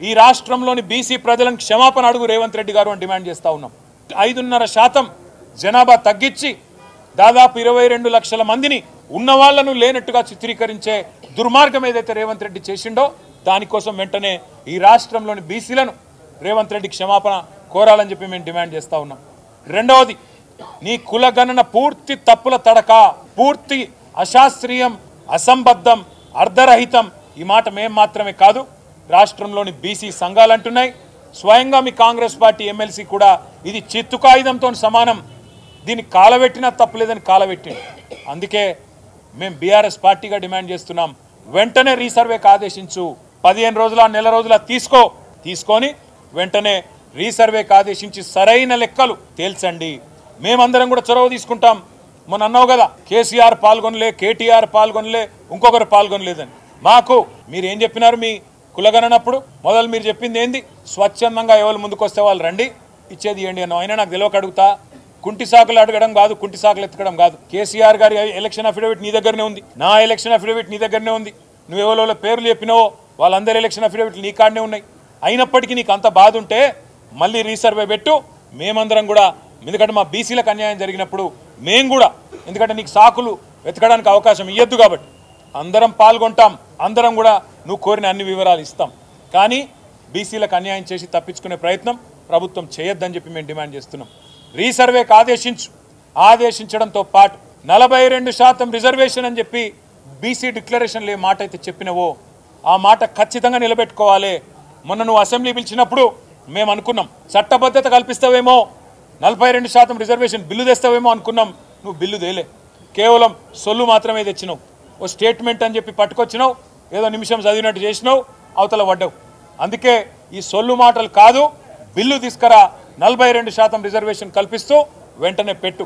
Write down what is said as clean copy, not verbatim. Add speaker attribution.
Speaker 1: ఈ రాష్ట్రంలోని బీసీ ప్రజలను క్షమాపణ అడుగు రేవంత్ రెడ్డి గారు అని డిమాండ్ చేస్తా ఉన్నాం. 5.5% జనాభా తగ్గించి దాదాపు 22 లక్షల మందిని ఉన్నవాళ్లను లేనట్టుగా చిత్రీకరించే దుర్మార్గం ఏదైతే రేవంత్ రెడ్డి చేసిండో దానికోసం వెంటనే ఈ రాష్ట్రంలోని బీసీలను రేవంత్ రెడ్డి క్షమాపణ కోరాలని చెప్పి మేము డిమాండ్ చేస్తా ఉన్నాం. రెండవది, నీ కులగణన పూర్తి తప్పుల తడక, పూర్తి అశాస్త్రీయం, అసంబద్ధం, అర్ధరహితం. ఈ మాట మేము మాత్రమే కాదు, రాష్ట్రంలోని బీసీ సంఘాలు అంటున్నాయి. స్వయంగా మీ కాంగ్రెస్ పార్టీ ఎమ్మెల్సీ కూడా ఇది చిత్తు కాగితంతో సమానం, దీన్ని కాలబెట్టినా తప్పులేదని కాలబెట్టింది. అందుకే మేము బీఆర్ఎస్ పార్టీగా డిమాండ్ చేస్తున్నాం, వెంటనే రీసర్వేకి ఆదేశించు. 15 రోజుల నెల రోజుల తీసుకొని వెంటనే రీసర్వేకి ఆదేశించి సరైన లెక్కలు తేల్చండి. మేమందరం కూడా చొరవ తీసుకుంటాం. మొన్న అన్నావు కదా, కేసీఆర్ పాల్గొనలే, కేటీఆర్ పాల్గొనలే, ఇంకొకరు పాల్గొనలేదని. మాకు మీరు ఏం చెప్పినారు మీ కులగనప్పుడు? మొదలు మీరు చెప్పింది ఏంది? స్వచ్ఛందంగా ఎవరు ముందుకు వస్తే వాళ్ళు రండి, ఇచ్చేది ఇవ్వండి అన్నావు. అయినా నాకు తెలియక అడుగుతా, కుంటి సాకులు అడగడం కాదు, కుంటి సాకులు ఎత్తకడం కాదు. కేసీఆర్ గారి ఎలక్షన్ అఫిడవిట్ నీ దగ్గరనే ఉంది, నా ఎలక్షన్ అఫిడవిట్ నీ దగ్గరనే ఉంది. నువ్వు ఎవరో పేర్లు చెప్పినావో వాళ్ళందరి ఎలక్షన్ అఫిడవిట్లు నీ కాడనే ఉన్నాయి. అయినప్పటికీ నీకు అంత బాధ ఉంటే మళ్ళీ రీసర్వే పెట్టు. మేమందరం కూడా, ఎందుకంటే మా బీసీలకు అన్యాయం జరిగినప్పుడు మేము కూడా, ఎందుకంటే నీకు సాకులు వెతకడానికి అవకాశం ఇవ్వద్దు కాబట్టి అందరం పాల్గొంటాం, అందరం కూడా నువ్వు కోరిన అన్ని వివరాలు ఇస్తాం. కానీ బీసీలకు అన్యాయం చేసి తప్పించుకునే ప్రయత్నం ప్రభుత్వం చేయొద్దని చెప్పి మేము డిమాండ్ చేస్తున్నాం. రీసర్వేకి ఆదేశించడంతో పాటు 42% రిజర్వేషన్ అని చెప్పి బీసీ డిక్లరేషన్లో ఏ మాట అయితే చెప్పినవో ఆ మాట ఖచ్చితంగా నిలబెట్టుకోవాలి. మొన్న నువ్వు అసెంబ్లీ పిలిచినప్పుడు మేము అనుకున్నాం చట్టబద్ధత కల్పిస్తావేమో, 42% రిజర్వేషన్ బిల్లు తెస్తావేమో అనుకున్నాం. నువ్వు బిల్లు తేలే, కేవలం సొల్లు మాత్రమే తెచ్చినావు. ఓ స్టేట్మెంట్ అని చెప్పి పట్టుకొచ్చినావు, ఏదో నిమిషం చదివినట్టు చేసినావు, అవతల పడ్డావు. అందుకే ఈ సొల్లు మాటలు కాదు, బిల్లు తీసుకురా, 42% రిజర్వేషన్ కల్పిస్తూ వెంటనే పెట్టు.